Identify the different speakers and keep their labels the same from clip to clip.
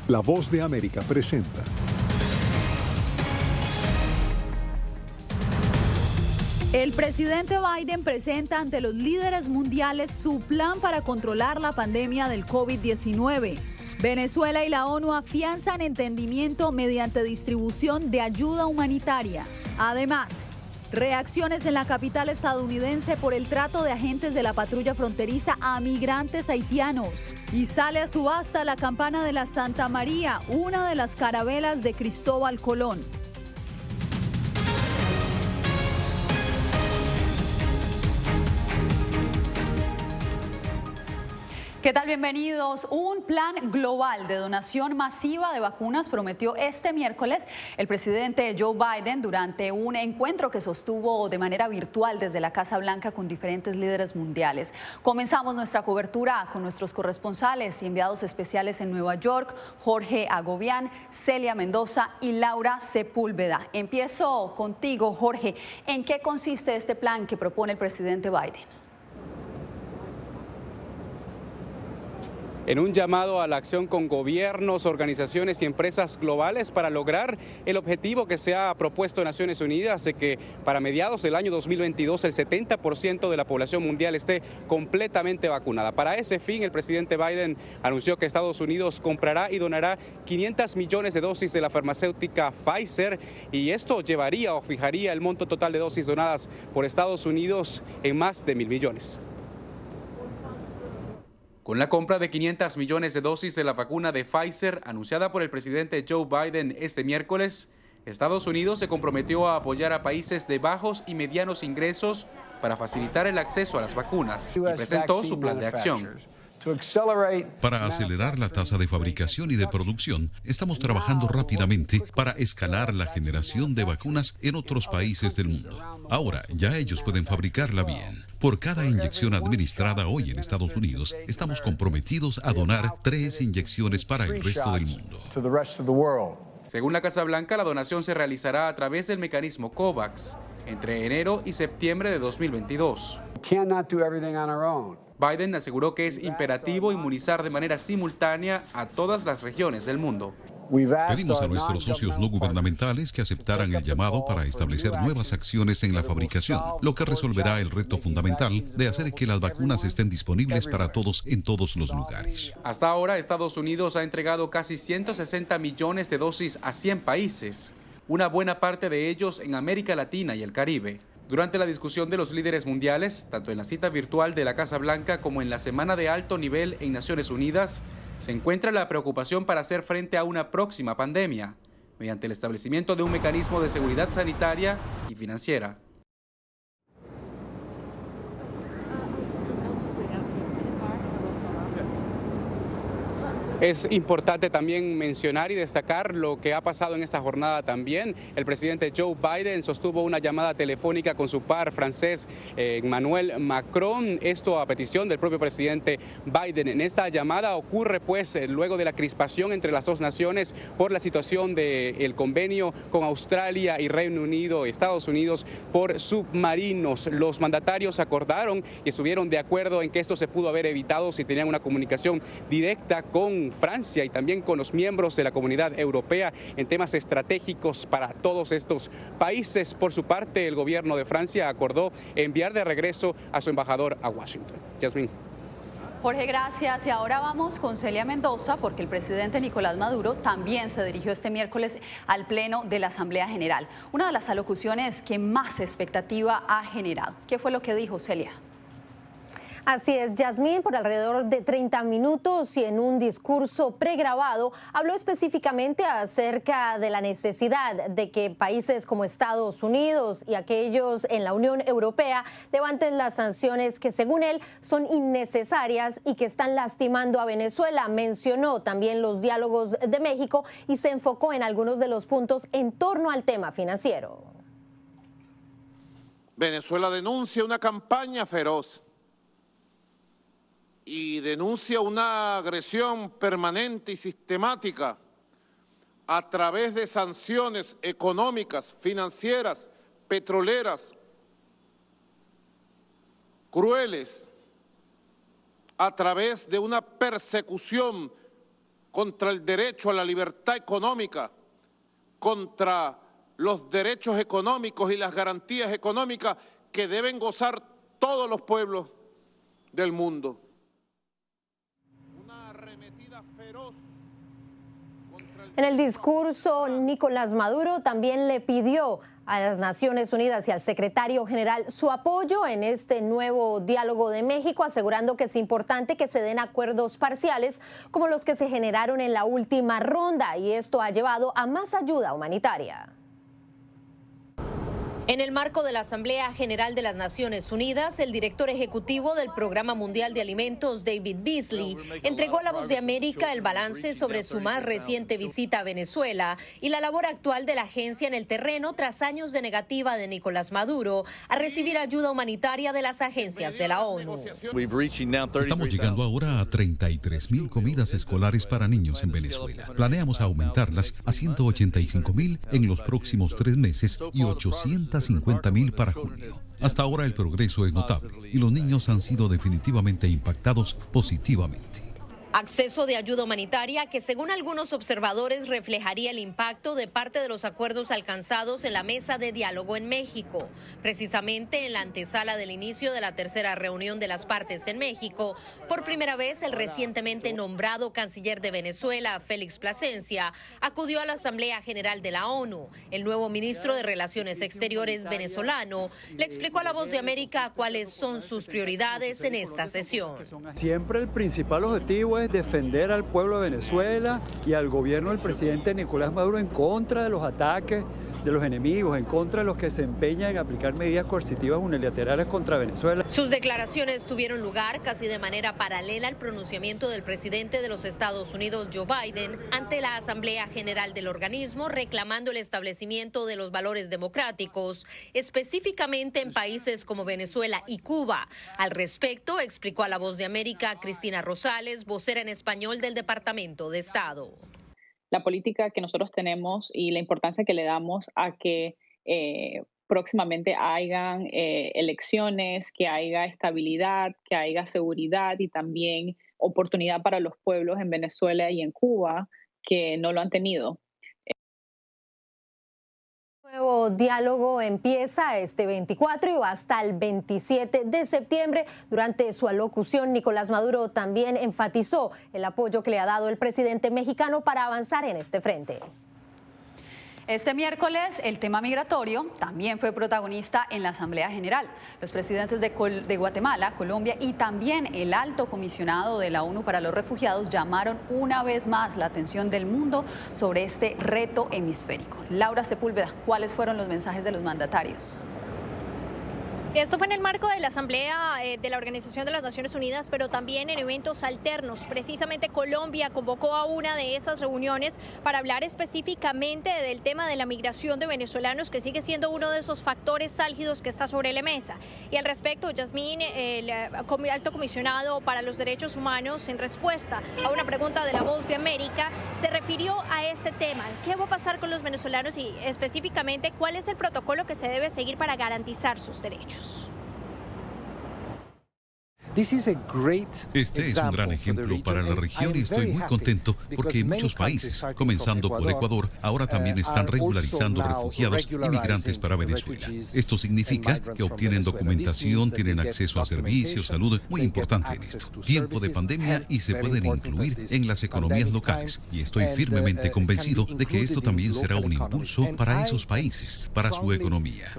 Speaker 1: La Voz de América presenta.
Speaker 2: El presidente Biden presenta ante los líderes mundiales su plan para controlar la pandemia del COVID-19. Venezuela y la ONU afianzan entendimiento mediante distribución de ayuda humanitaria. Además, reacciones en la capital estadounidense por el trato de agentes de la patrulla fronteriza a migrantes haitianos. Y sale a subasta la campana de la Santa María, una de las carabelas de Cristóbal Colón. ¿Qué tal? Bienvenidos. Un plan global de donación masiva de vacunas prometió este miércoles el presidente Joe Biden durante un encuentro que sostuvo de manera virtual desde la Casa Blanca con diferentes líderes mundiales. Comenzamos nuestra cobertura con nuestros corresponsales y enviados especiales en Nueva York, Jorge Agobián, Celia Mendoza y Laura Sepúlveda. Empiezo contigo, Jorge. ¿En qué consiste este plan que propone el presidente Biden?
Speaker 3: En un llamado a la acción con gobiernos, organizaciones y empresas globales para lograr el objetivo que se ha propuesto en Naciones Unidas de que para mediados del año 2022 el 70% de la población mundial esté completamente vacunada. Para ese fin, el presidente Biden anunció que Estados Unidos comprará y donará 500 millones de dosis de la farmacéutica Pfizer, y esto llevaría o fijaría el monto total de dosis donadas por Estados Unidos en más de 1.000 millones. Con la compra de 500 millones de dosis de la vacuna de Pfizer anunciada por el presidente Joe Biden este miércoles, Estados Unidos se comprometió a apoyar a países de bajos y medianos ingresos para facilitar el acceso a las vacunas y presentó su plan de acción.
Speaker 4: Para acelerar la tasa de fabricación y de producción, estamos trabajando rápidamente para escalar la generación de vacunas en otros países del mundo. Ahora, ya ellos pueden fabricarla bien. Por cada inyección administrada hoy en Estados Unidos, estamos comprometidos a donar 3 inyecciones para el resto del mundo.
Speaker 3: Según la Casa Blanca, la donación se realizará a través del mecanismo COVAX entre enero y septiembre de 2022. Biden aseguró que es imperativo inmunizar de manera simultánea a todas las regiones del mundo.
Speaker 4: Pedimos a nuestros socios no gubernamentales que aceptaran el llamado para establecer nuevas acciones en la fabricación, lo que resolverá el reto fundamental de hacer que las vacunas estén disponibles para todos en todos los lugares.
Speaker 3: Hasta ahora, Estados Unidos ha entregado casi 160 millones de dosis a 100 países, una buena parte de ellos en América Latina y el Caribe. Durante la discusión de los líderes mundiales, tanto en la cita virtual de la Casa Blanca como en la semana de alto nivel en Naciones Unidas, se encuentra la preocupación para hacer frente a una próxima pandemia, mediante el establecimiento de un mecanismo de seguridad sanitaria y financiera. Es importante también mencionar y destacar lo que ha pasado en esta jornada también. El presidente Joe Biden sostuvo una llamada telefónica con su par francés Emmanuel Macron, esto a petición del propio presidente Biden. En esta llamada ocurre pues luego de la crispación entre las dos naciones por la situación del convenio con Australia y Reino Unido, Estados Unidos, por submarinos. Los mandatarios acordaron y estuvieron de acuerdo en que esto se pudo haber evitado si tenían una comunicación directa con Francia y también con los miembros de la Comunidad Europea en temas estratégicos para todos estos países. Por su parte, el gobierno de Francia acordó enviar de regreso a su embajador a Washington. Yasmín.
Speaker 2: Jorge, gracias. Y ahora vamos con Celia Mendoza, porque el presidente Nicolás Maduro también se dirigió este miércoles al Pleno de la Asamblea General. Una de las alocuciones que más expectativa ha generado. ¿Qué fue lo que dijo, Celia?
Speaker 5: Así es, Yasmín, por alrededor de 30 minutos y en un discurso pregrabado, habló específicamente acerca de la necesidad de que países como Estados Unidos y aquellos en la Unión Europea levanten las sanciones que, según él, son innecesarias y que están lastimando a Venezuela. Mencionó también los diálogos de México y se enfocó en algunos de los puntos en torno al tema financiero.
Speaker 6: Venezuela denuncia una campaña feroz y denuncia una agresión permanente y sistemática a través de sanciones económicas, financieras, petroleras, crueles, a través de una persecución contra el derecho a la libertad económica, contra los derechos económicos y las garantías económicas que deben gozar todos los pueblos del mundo. Una arremetida feroz.
Speaker 5: En el discurso, Nicolás Maduro también le pidió a las Naciones Unidas y al secretario general su apoyo en este nuevo diálogo de México, asegurando que es importante que se den acuerdos parciales como los que se generaron en la última ronda, y esto ha llevado a más ayuda humanitaria.
Speaker 7: En el marco de la Asamblea General de las Naciones Unidas, el director ejecutivo del Programa Mundial de Alimentos, David Beasley, entregó a La Voz de América el balance sobre su más reciente visita a Venezuela y la labor actual de la agencia en el terreno tras años de negativa de Nicolás Maduro a recibir ayuda humanitaria de las agencias de la ONU.
Speaker 4: Estamos llegando ahora a 33.000 comidas escolares para niños en Venezuela. Planeamos aumentarlas a 185.000 en los próximos 3 meses y 850.000 para junio. Hasta ahora el progreso es notable y los niños han sido definitivamente impactados positivamente.
Speaker 7: Acceso de ayuda humanitaria que, según algunos observadores, reflejaría el impacto de parte de los acuerdos alcanzados en la mesa de diálogo en México. Precisamente en la antesala del inicio de la tercera reunión de las partes en México, por primera vez el recientemente nombrado canciller de Venezuela, Félix Plasencia, acudió a la Asamblea General de la ONU. El nuevo ministro de Relaciones Exteriores venezolano le explicó a La Voz de América cuáles son sus prioridades en esta sesión.
Speaker 8: Siempre el principal objetivo es defender al pueblo de Venezuela y al gobierno del presidente Nicolás Maduro en contra de los ataques de los enemigos, en contra de los que se empeñan en aplicar medidas coercitivas unilaterales contra Venezuela.
Speaker 7: Sus declaraciones tuvieron lugar casi de manera paralela al pronunciamiento del presidente de los Estados Unidos, Joe Biden, ante la Asamblea General del organismo, reclamando el establecimiento de los valores democráticos, específicamente en países como Venezuela y Cuba. Al respecto, explicó a La Voz de América Cristina Rosales, vocera en español del Departamento de Estado.
Speaker 9: La política que nosotros tenemos y la importancia que le damos a que próximamente hayan elecciones, que haya estabilidad, que haya seguridad y también oportunidad para los pueblos en Venezuela y en Cuba que no lo han tenido.
Speaker 5: El nuevo diálogo empieza este 24 y va hasta el 27 de septiembre. Durante su alocución, Nicolás Maduro también enfatizó el apoyo que le ha dado el presidente mexicano para avanzar en este frente.
Speaker 2: Este miércoles, el tema migratorio también fue protagonista en la Asamblea General. Los presidentes de Guatemala, Colombia y también el alto comisionado de la ONU para los refugiados llamaron una vez más la atención del mundo sobre este reto hemisférico. Laura Sepúlveda, ¿cuáles fueron los mensajes de los mandatarios?
Speaker 10: Esto fue en el marco de la Asamblea de la Organización de las Naciones Unidas, pero también en eventos alternos. Precisamente Colombia convocó a una de esas reuniones para hablar específicamente del tema de la migración de venezolanos, que sigue siendo uno de esos factores álgidos que está sobre la mesa. Y al respecto, Yasmín, el alto comisionado para los derechos humanos, en respuesta a una pregunta de La Voz de América, se refirió a este tema. ¿Qué va a pasar con los venezolanos y específicamente cuál es el protocolo que se debe seguir para garantizar sus derechos?
Speaker 4: Este es un gran ejemplo para la región y estoy muy contento porque muchos países, comenzando por Ecuador, ahora también están regularizando refugiados y migrantes para Venezuela. Esto significa que obtienen documentación, tienen acceso a servicios, salud, muy importante en esto. Tiempo de pandemia y se pueden incluir en las economías locales. Y estoy firmemente convencido de que esto también será un impulso para esos países, para su economía.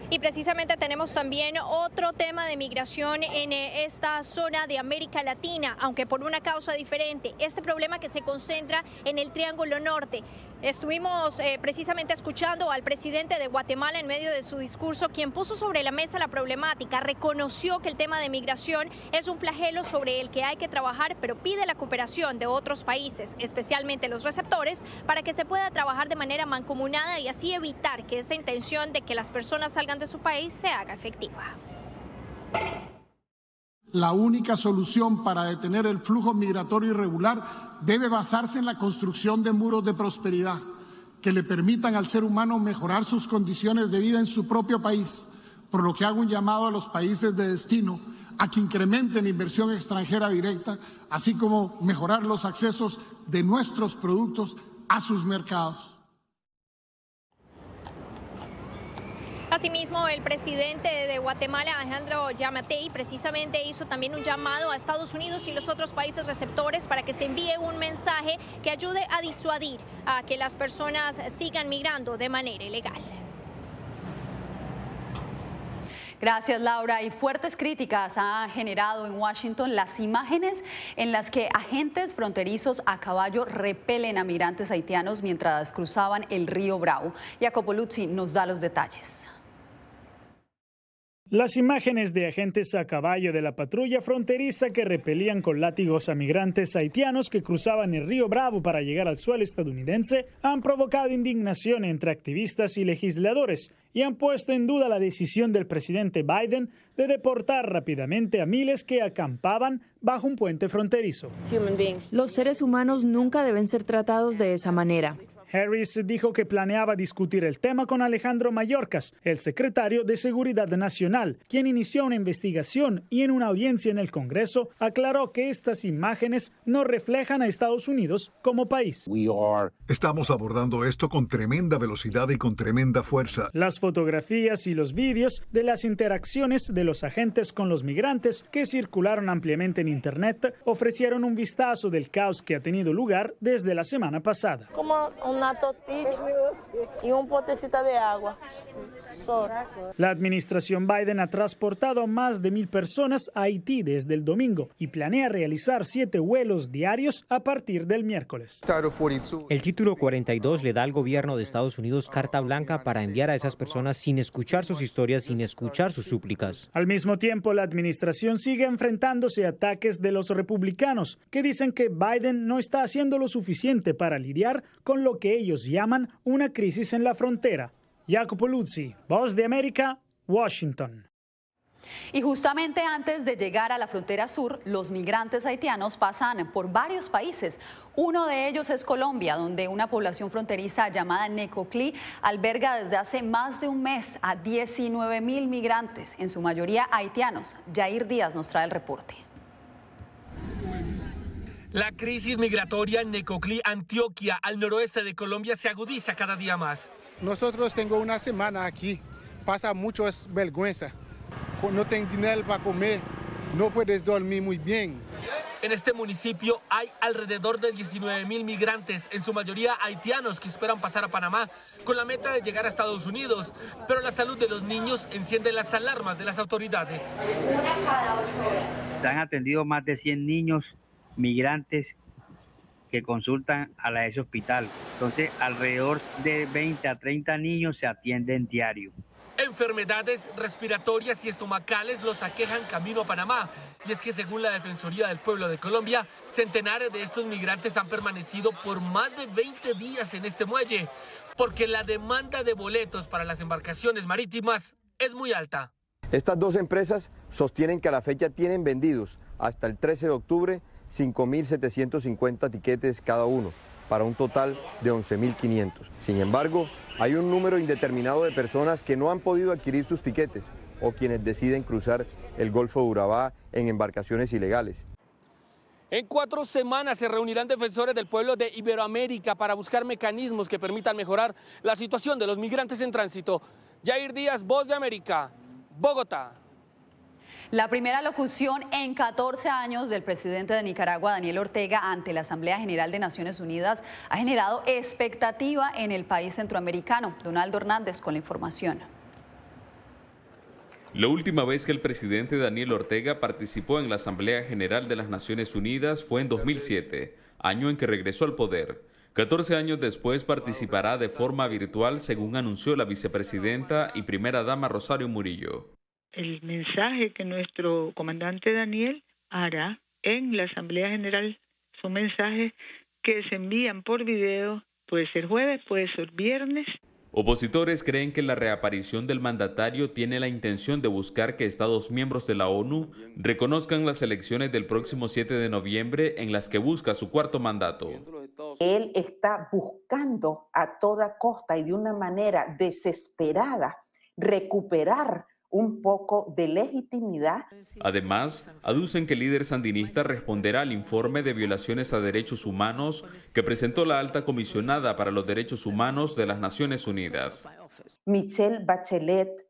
Speaker 10: Y precisamente tenemos también otro tema de migración en esta zona de América Latina, aunque por una causa diferente. Este problema que se concentra en el Triángulo Norte. Estuvimos precisamente escuchando al presidente de Guatemala en medio de su discurso, quien puso sobre la mesa la problemática, reconoció que el tema de migración es un flagelo sobre el que hay que trabajar, pero pide la cooperación de otros países, especialmente los receptores, para que se pueda trabajar de manera mancomunada y así evitar que esta intención de que las personas salgan de su país se haga efectiva.
Speaker 11: La única solución para detener el flujo migratorio irregular debe basarse en la construcción de muros de prosperidad que le permitan al ser humano mejorar sus condiciones de vida en su propio país, por lo que hago un llamado a los países de destino a que incrementen inversión extranjera directa, así como mejorar los accesos de nuestros productos a sus mercados.
Speaker 10: Asimismo, el presidente de Guatemala, Alejandro Yamatei, precisamente hizo también un llamado a Estados Unidos y los otros países receptores para que se envíe un mensaje que ayude a disuadir a que las personas sigan migrando de manera ilegal.
Speaker 2: Gracias, Laura. Y fuertes críticas han generado en Washington las imágenes en las que agentes fronterizos a caballo repelen a migrantes haitianos mientras cruzaban el río Bravo. Jacopo Luzzi nos da los detalles.
Speaker 12: Las imágenes de agentes a caballo de la patrulla fronteriza que repelían con látigos a migrantes haitianos que cruzaban el río Bravo para llegar al suelo estadounidense han provocado indignación entre activistas y legisladores y han puesto en duda la decisión del presidente Biden de deportar rápidamente a miles que acampaban bajo un puente fronterizo.
Speaker 13: Los seres humanos nunca deben ser tratados de esa manera.
Speaker 12: Harris dijo que planeaba discutir el tema con Alejandro Mayorkas, el secretario de Seguridad Nacional, quien inició una investigación y en una audiencia en el Congreso aclaró que estas imágenes no reflejan a Estados Unidos como país.
Speaker 1: Estamos abordando esto con tremenda velocidad y con tremenda fuerza.
Speaker 12: Las fotografías y los vídeos de las interacciones de los agentes con los migrantes que circularon ampliamente en Internet ofrecieron un vistazo del caos que ha tenido lugar desde la semana pasada.
Speaker 14: Como una tortilla y un potecito de agua.
Speaker 12: La administración Biden ha transportado a más de 1,000 personas a Haití desde el domingo y planea realizar 7 vuelos diarios a partir del miércoles.
Speaker 15: El título 42 le da al gobierno de Estados Unidos carta blanca para enviar a esas personas sin escuchar sus historias, sin escuchar sus súplicas.
Speaker 12: Al mismo tiempo, la administración sigue enfrentándose a ataques de los republicanos que dicen que Biden no está haciendo lo suficiente para lidiar con lo que ellos llaman una crisis en la frontera. Jacopo Luzzi, Voz de América, Washington.
Speaker 2: Y justamente antes de llegar a la frontera sur, los migrantes haitianos pasan por varios países. Uno de ellos es Colombia, donde una población fronteriza llamada Necoclí alberga desde hace más de un mes a 19,000 migrantes, en su mayoría haitianos. Yair Díaz nos trae el reporte.
Speaker 16: La crisis migratoria en Necoclí, Antioquia, al noroeste de Colombia, se agudiza cada día más.
Speaker 17: Nosotros tengo una semana aquí, pasa mucho vergüenza. No tengo dinero para comer, no puedes dormir muy bien.
Speaker 16: En este municipio hay alrededor de 19,000 migrantes, en su mayoría haitianos, que esperan pasar a Panamá con la meta de llegar a Estados Unidos. Pero la salud de los niños enciende las alarmas de las autoridades.
Speaker 18: Se han atendido más de 100 niños migrantes que consultan a ese hospital. Entonces, alrededor de 20 a 30 niños se atienden diario.
Speaker 16: Enfermedades respiratorias y estomacales los aquejan camino a Panamá. Y es que según la Defensoría del Pueblo de Colombia, centenares de estos migrantes han permanecido por más de 20 días en este muelle, porque la demanda de boletos para las embarcaciones marítimas es muy alta.
Speaker 19: Estas dos empresas sostienen que a la fecha tienen vendidos hasta el 13 de octubre 5.750 tiquetes cada uno, para un total de 11.500. Sin embargo, hay un número indeterminado de personas que no han podido adquirir sus tiquetes o quienes deciden cruzar el Golfo de Urabá en embarcaciones ilegales.
Speaker 16: En 4 semanas se reunirán defensores del pueblo de Iberoamérica para buscar mecanismos que permitan mejorar la situación de los migrantes en tránsito. Yair Díaz, Voz de América, Bogotá.
Speaker 2: La primera locución en 14 años del presidente de Nicaragua, Daniel Ortega, ante la Asamblea General de Naciones Unidas ha generado expectativa en el país centroamericano. Donaldo Hernández con la información.
Speaker 20: La última vez que el presidente Daniel Ortega participó en la Asamblea General de las Naciones Unidas fue en 2007, año en que regresó al poder. 14 años después participará de forma virtual, según anunció la vicepresidenta y primera dama Rosario Murillo.
Speaker 21: El mensaje que nuestro comandante Daniel hará en la Asamblea General son mensajes que se envían por video, puede ser jueves, puede ser viernes.
Speaker 20: Opositores creen que la reaparición del mandatario tiene la intención de buscar que Estados miembros de la ONU reconozcan las elecciones del próximo 7 de noviembre en las que busca su 4º mandato.
Speaker 22: Él está buscando a toda costa y de una manera desesperada recuperar un poco de legitimidad.
Speaker 20: Además, aducen que el líder sandinista responderá al informe de violaciones a derechos humanos que presentó la alta comisionada para los derechos humanos de las Naciones Unidas.
Speaker 22: Michelle Bachelet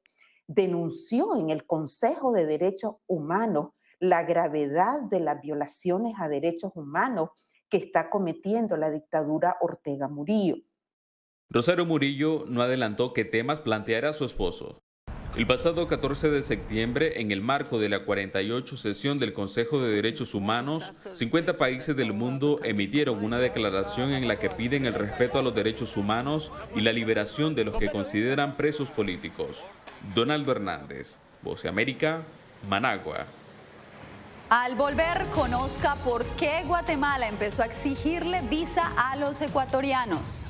Speaker 22: denunció en el Consejo de Derechos Humanos la gravedad de las violaciones a derechos humanos que está cometiendo la dictadura Ortega Murillo.
Speaker 20: Rosario Murillo no adelantó qué temas planteará su esposo. El pasado 14 de septiembre, en el marco de la 48 sesión del Consejo de Derechos Humanos, 50 países del mundo emitieron una declaración en la que piden el respeto a los derechos humanos y la liberación de los que consideran presos políticos. Donaldo Hernández, Voz de América, Managua.
Speaker 2: Al volver, conozca por qué Guatemala empezó a exigirle visa a los ecuatorianos.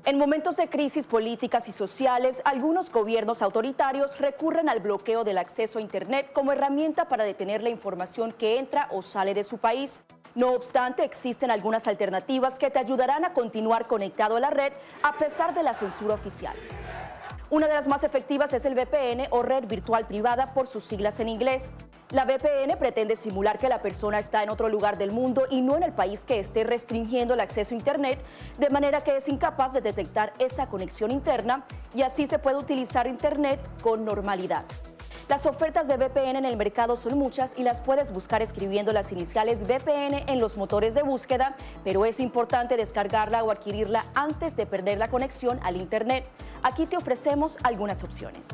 Speaker 3: En momentos de crisis políticas y sociales, algunos gobiernos autoritarios recurren al bloqueo del acceso a Internet como herramienta para detener la información que entra o sale de su país. No obstante, existen algunas alternativas que te ayudarán a continuar conectado a la red a pesar de la censura oficial. Una de las más efectivas es el VPN o red virtual privada por sus siglas en inglés. La VPN pretende simular que la persona está en otro lugar del mundo y no en el país que esté restringiendo el acceso a Internet, de manera que es incapaz de detectar esa conexión interna y así se puede utilizar Internet con normalidad. Las ofertas de VPN en el mercado son muchas y las puedes buscar escribiendo las iniciales VPN en los motores de búsqueda, pero es importante descargarla o adquirirla antes de perder la conexión al Internet. Aquí te ofrecemos algunas opciones.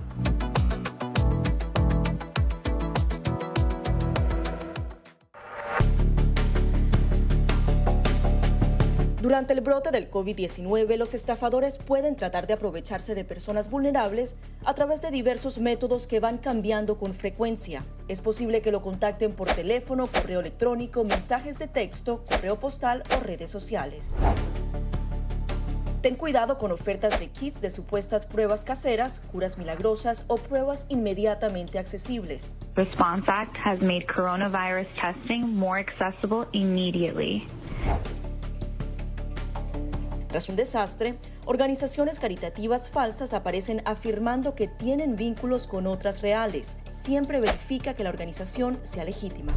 Speaker 3: Durante el brote del COVID-19, los estafadores pueden tratar de aprovecharse de personas vulnerables a través de diversos métodos que van cambiando con frecuencia. Es posible que lo contacten por teléfono, correo electrónico, mensajes de texto, correo postal o redes sociales. Ten cuidado con ofertas de kits de supuestas pruebas caseras, curas milagrosas o pruebas inmediatamente accesibles.
Speaker 6: Response Act has made coronavirus testing more accessible immediately.
Speaker 3: Tras un desastre, organizaciones caritativas falsas aparecen afirmando que tienen vínculos con otras reales. Siempre verifica que la organización sea legítima.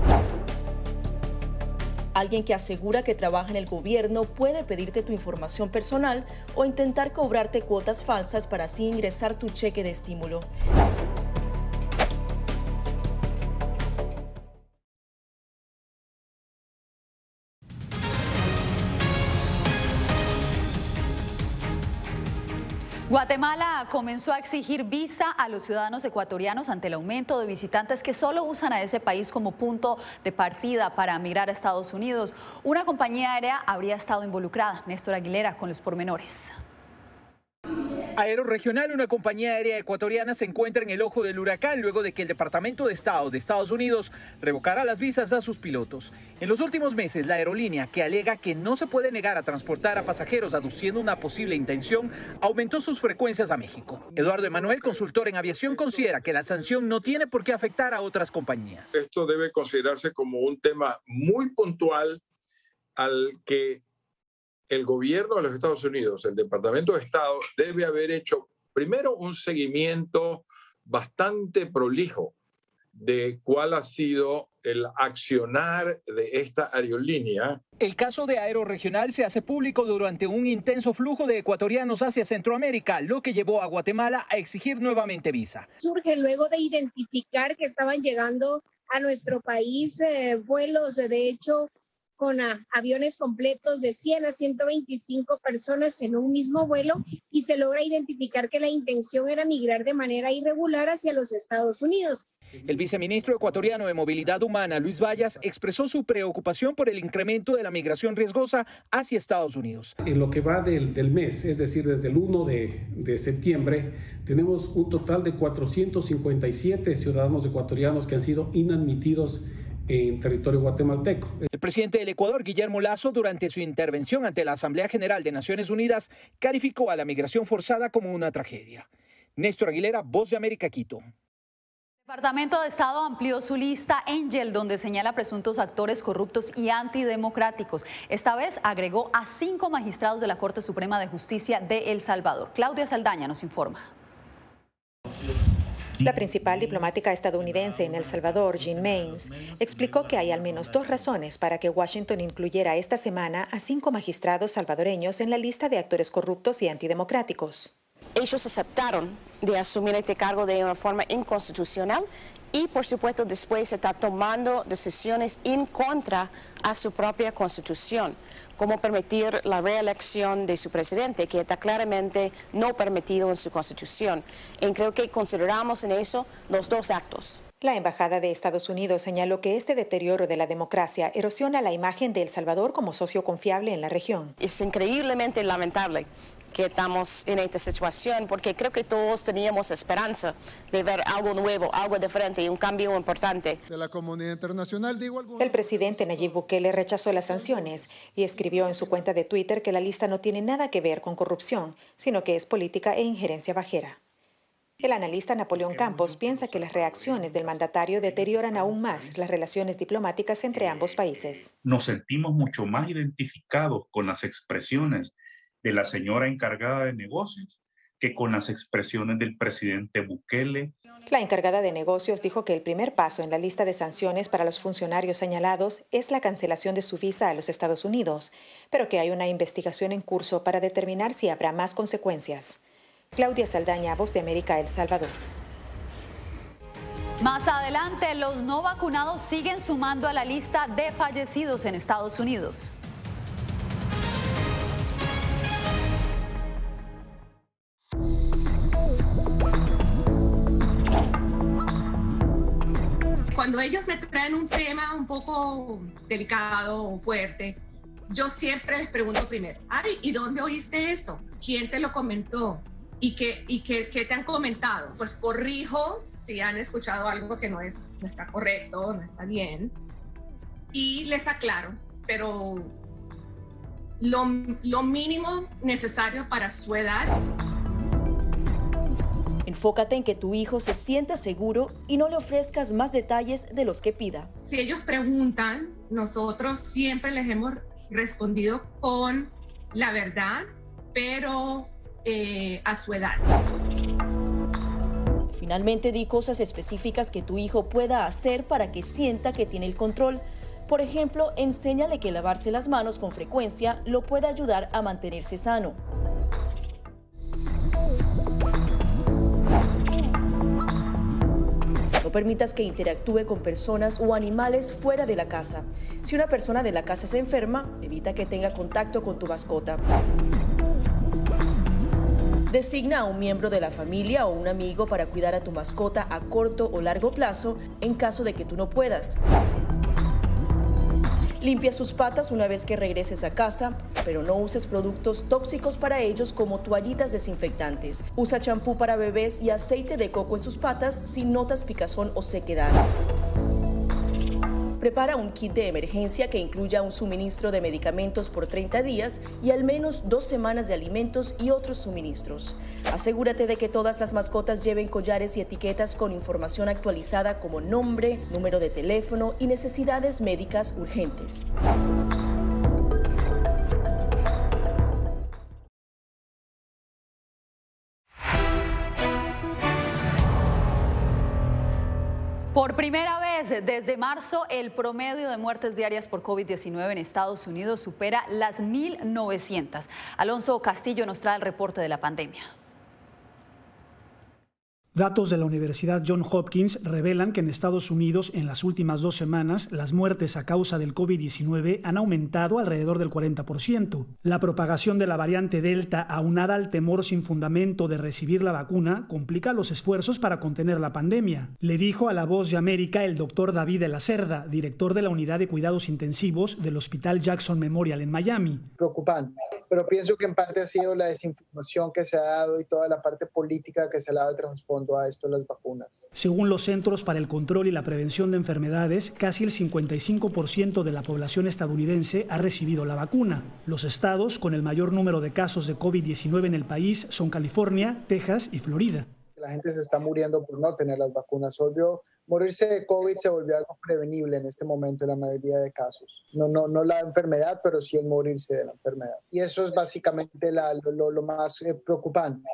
Speaker 3: Alguien que asegura que trabaja en el gobierno puede pedirte tu información personal o intentar cobrarte cuotas falsas para así ingresar tu cheque de estímulo.
Speaker 2: Guatemala comenzó a exigir visa a los ciudadanos ecuatorianos ante el aumento de visitantes que solo usan a ese país como punto de partida para migrar a Estados Unidos. Una compañía aérea habría estado involucrada. Néstor Aguilera con los pormenores.
Speaker 23: Aeroregional, una compañía aérea ecuatoriana, se encuentra en el ojo del huracán luego de que el Departamento de Estado de Estados Unidos revocara las visas a sus pilotos. En los últimos meses, la aerolínea, que alega que no se puede negar a transportar a pasajeros aduciendo una posible intención, aumentó sus frecuencias a México. Eduardo Emanuel, consultor en aviación, considera que la sanción no tiene por qué afectar a otras compañías.
Speaker 24: Esto debe considerarse como un tema muy puntual al que el gobierno de los Estados Unidos, el Departamento de Estado, debe haber hecho primero un seguimiento bastante prolijo de cuál ha sido el accionar de esta aerolínea.
Speaker 23: El caso de Aeroregional se hace público durante un intenso flujo de ecuatorianos hacia Centroamérica, lo que llevó a Guatemala a exigir nuevamente visa.
Speaker 25: Surge luego de identificar que estaban llegando a nuestro país vuelos, de hecho, con aviones completos de 100 a 125 personas en un mismo vuelo, y se logra identificar que la intención era migrar de manera irregular hacia los Estados Unidos.
Speaker 23: El viceministro ecuatoriano de Movilidad Humana, Luis Vallas, expresó su preocupación por el incremento de la migración riesgosa hacia Estados Unidos.
Speaker 26: En lo que va del mes, es decir, desde el 1 de septiembre, tenemos un total de 457 ciudadanos ecuatorianos que han sido inadmitidos en territorio guatemalteco.
Speaker 23: El presidente del Ecuador, Guillermo Lasso, durante su intervención ante la Asamblea General de Naciones Unidas, calificó a la migración forzada como una tragedia. Néstor Aguilera, Voz de América, Quito.
Speaker 2: El Departamento de Estado amplió su lista Angel, donde señala presuntos actores corruptos y antidemocráticos. Esta vez agregó a 5 magistrados de la Corte Suprema de Justicia de El Salvador. Claudia Saldaña nos informa.
Speaker 4: La principal diplomática estadounidense en El Salvador, Jean Maynes, explicó que hay al menos 2 razones para que Washington incluyera esta semana a 5 magistrados salvadoreños en la lista de actores corruptos y antidemocráticos.
Speaker 5: Ellos aceptaron de asumir este cargo de una forma inconstitucional y, por supuesto, después está tomando decisiones en contra a su propia constitución, como permitir la reelección de su presidente, que está claramente no permitido en su constitución. Y creo que consideramos en eso los 2 actos.
Speaker 4: La Embajada de Estados Unidos señaló que este deterioro de la democracia erosiona la imagen de El Salvador como socio confiable en la región.
Speaker 5: Es increíblemente lamentable que estamos en esta situación, porque creo que todos teníamos esperanza de ver algo nuevo, algo diferente y un cambio importante.
Speaker 7: De la comunidad internacional,
Speaker 4: El presidente Nayib Bukele rechazó las sanciones y escribió en su cuenta de Twitter que la lista no tiene nada que ver con corrupción, sino que es política e injerencia bajera. El analista Napoleón Campos piensa que las reacciones del mandatario deterioran aún más las relaciones diplomáticas entre ambos países.
Speaker 8: Nos sentimos mucho más identificados con las expresiones de la señora encargada de negocios que con las expresiones del presidente Bukele.
Speaker 4: La encargada de negocios dijo que el primer paso en la lista de sanciones para los funcionarios señalados es la cancelación de su visa a los Estados Unidos, pero que hay una investigación en curso para determinar si habrá más consecuencias. Claudia Saldaña, Voz de América, El Salvador.
Speaker 2: Más adelante, los no vacunados siguen sumando a la lista de fallecidos en Estados Unidos.
Speaker 9: Cuando ellos me traen un tema un poco delicado o fuerte, yo siempre les pregunto primero, Ari, ¿y dónde oíste eso? ¿Quién te lo comentó? ¿Y qué te han comentado? Pues corrijo si han escuchado algo que no está correcto, no está bien, y les aclaro, pero lo mínimo necesario para su edad.
Speaker 3: Enfócate en que tu hijo se sienta seguro y no le ofrezcas más detalles de los que pida.
Speaker 9: Si ellos preguntan, nosotros siempre les hemos respondido con la verdad, pero a su edad.
Speaker 3: Finalmente, di cosas específicas que tu hijo pueda hacer para que sienta que tiene el control. Por ejemplo, enséñale que lavarse las manos con frecuencia lo puede ayudar a mantenerse sano. No permitas que interactúe con personas o animales fuera de la casa. Si una persona de la casa se enferma, evita que tenga contacto con tu mascota. Designa a un miembro de la familia o un amigo para cuidar a tu mascota a corto o largo plazo en caso de que tú no puedas. Limpia sus patas una vez que regreses a casa, pero no uses productos tóxicos para ellos como toallitas desinfectantes. Usa champú para bebés y aceite de coco en sus patas si notas picazón o sequedad. Prepara un kit de emergencia que incluya un suministro de medicamentos por 30 días y al menos 2 semanas de alimentos y otros suministros. Asegúrate de que todas las mascotas lleven collares y etiquetas con información actualizada como nombre, número de teléfono y necesidades médicas urgentes.
Speaker 2: Por primera vez desde marzo, el promedio de muertes diarias por COVID-19 en Estados Unidos supera las 1.900. Alonso Castillo nos trae el reporte de la pandemia.
Speaker 11: Datos de la Universidad Johns Hopkins revelan que en Estados Unidos en las últimas 2 semanas las muertes a causa del COVID-19 han aumentado alrededor del 40%. La propagación de la variante Delta, aunada al temor sin fundamento de recibir la vacuna, complica los esfuerzos para contener la pandemia. Le dijo a La Voz de América el doctor David de la Cerda, director de la Unidad de Cuidados Intensivos del Hospital Jackson Memorial en Miami.
Speaker 27: Preocupante, pero pienso que en parte ha sido la desinformación que se ha dado y toda la parte política que se le ha dado de trasfondo a esto, las vacunas.
Speaker 11: Según los Centros para el Control y la Prevención de Enfermedades, casi el 55% de la población estadounidense ha recibido la vacuna. Los estados con el mayor número de casos de COVID-19 en el país son California, Texas y Florida.
Speaker 27: La gente se está muriendo por no tener las vacunas. Morirse de COVID se volvió algo prevenible en este momento en la mayoría de casos. No la enfermedad, pero sí el morirse de la enfermedad. Y eso es básicamente lo más preocupante.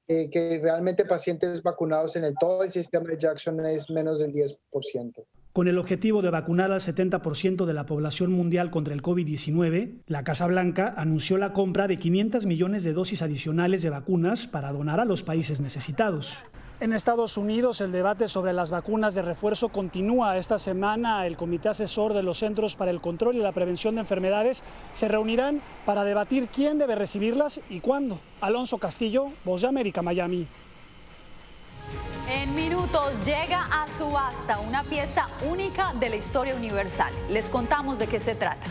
Speaker 27: Que realmente pacientes vacunados en todo el sistema de Jackson es menos del 10%.
Speaker 11: Con el objetivo de vacunar al 70% de la población mundial contra el COVID-19, la Casa Blanca anunció la compra de 500 millones de dosis adicionales de vacunas para donar a los países necesitados. En Estados Unidos, el debate sobre las vacunas de refuerzo continúa. Esta semana, el Comité Asesor de los Centros para el Control y la Prevención de Enfermedades se reunirán para debatir quién debe recibirlas y cuándo. Alonso Castillo, Voz de América, Miami.
Speaker 2: En minutos llega a subasta una pieza única de la historia universal. Les contamos de qué se trata.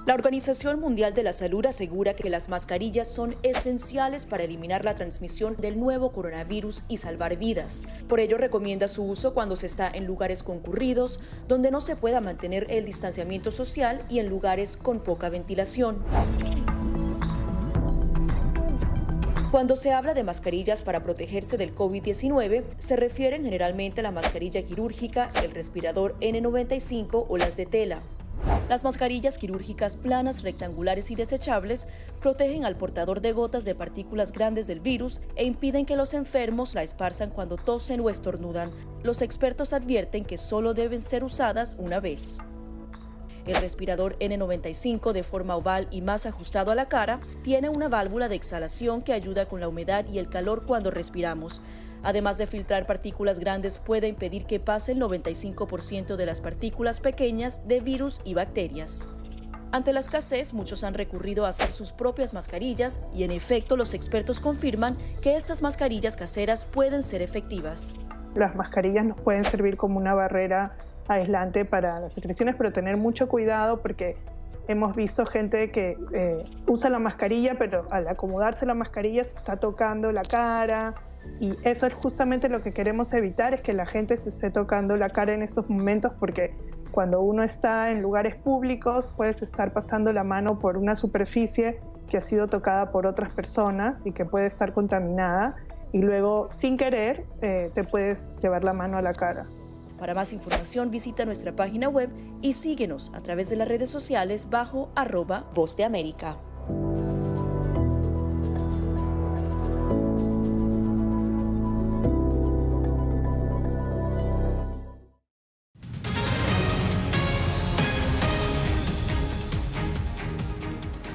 Speaker 3: La Organización Mundial de la Salud asegura que las mascarillas son esenciales para eliminar la transmisión del nuevo coronavirus y salvar vidas. Por ello, recomienda su uso cuando se está en lugares concurridos, donde no se pueda mantener el distanciamiento social y en lugares con poca ventilación. Cuando se habla de mascarillas para protegerse del COVID-19, se refieren generalmente a la mascarilla quirúrgica, el respirador N95 o las de tela. Las mascarillas quirúrgicas planas, rectangulares y desechables protegen al portador de gotas de partículas grandes del virus e impiden que los enfermos la esparzan cuando tosen o estornudan. Los expertos advierten que solo deben ser usadas una vez. El respirador N95, de forma oval y más ajustado a la cara, tiene una válvula de exhalación que ayuda con la humedad y el calor cuando respiramos. Además de filtrar partículas grandes, puede impedir que pase el 95% de las partículas pequeñas de virus y bacterias. Ante la escasez, muchos han recurrido a hacer sus propias mascarillas y, en efecto, los expertos confirman que estas mascarillas caseras pueden ser efectivas.
Speaker 1: Las mascarillas nos pueden servir como una barrera aislante para las secreciones, pero tener mucho cuidado porque hemos visto gente que usa la mascarilla, pero al acomodarse la mascarilla se está tocando la cara. Y eso es justamente lo que queremos evitar, es que la gente se esté tocando la cara en estos momentos, porque cuando uno está en lugares públicos puedes estar pasando la mano por una superficie que ha sido tocada por otras personas y que puede estar contaminada y luego sin querer te puedes llevar la mano a la cara.
Speaker 3: Para más información visita nuestra página web y síguenos a través de las redes sociales bajo @Voz de América.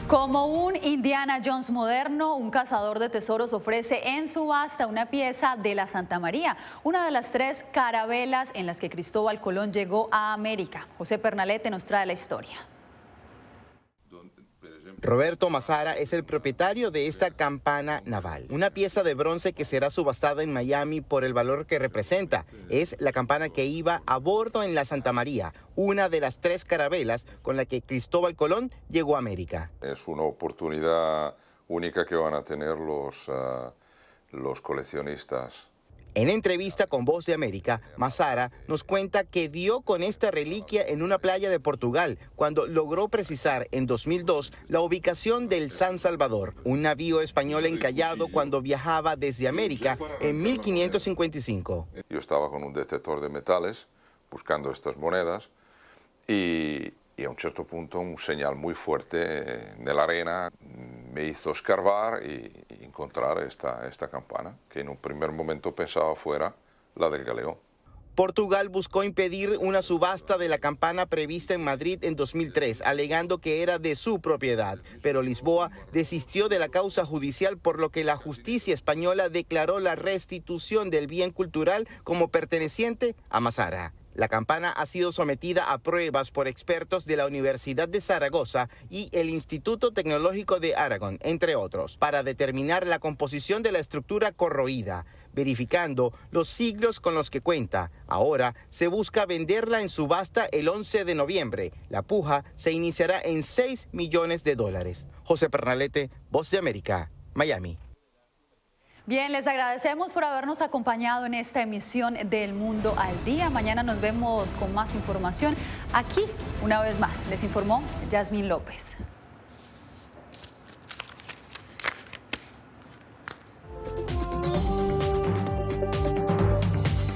Speaker 2: Como un Indiana Jones moderno, un cazador de tesoros ofrece en subasta una pieza de la Santa María, una de las 3 carabelas en las que Cristóbal Colón llegó a América. José Pernalete nos trae la historia.
Speaker 7: Roberto Mazara es el propietario de esta campana naval, una pieza de bronce que será subastada en Miami por el valor que representa. Es la campana que iba a bordo en la Santa María, una de las 3 carabelas con la que Cristóbal Colón llegó a América.
Speaker 24: Es una oportunidad única que van a tener los coleccionistas.
Speaker 7: En entrevista con Voz de América, Mazara nos cuenta que dio con esta reliquia en una playa de Portugal cuando logró precisar en 2002 la ubicación del San Salvador, un navío español encallado cuando viajaba desde América en 1555.
Speaker 24: Yo estaba con un detector de metales buscando estas monedas y a un cierto punto un señal muy fuerte en la arena me hizo escarbar y encontrar esta campana, que en un primer momento pensaba fuera la del galeón.
Speaker 7: Portugal buscó impedir una subasta de la campana prevista en Madrid en 2003, alegando que era de su propiedad, pero Lisboa desistió de la causa judicial, por lo que la justicia española declaró la restitución del bien cultural como perteneciente a Mazara. La campana ha sido sometida a pruebas por expertos de la Universidad de Zaragoza y el Instituto Tecnológico de Aragón, entre otros, para determinar la composición de la estructura corroída, verificando los siglos con los que cuenta. Ahora se busca venderla en subasta el 11 de noviembre. La puja se iniciará en $6 millones. José Pernalete, Voz de América, Miami.
Speaker 2: Bien, les agradecemos por habernos acompañado en esta emisión del Mundo al Día. Mañana nos vemos con más información. Aquí, una vez más, les informó Yasmín López.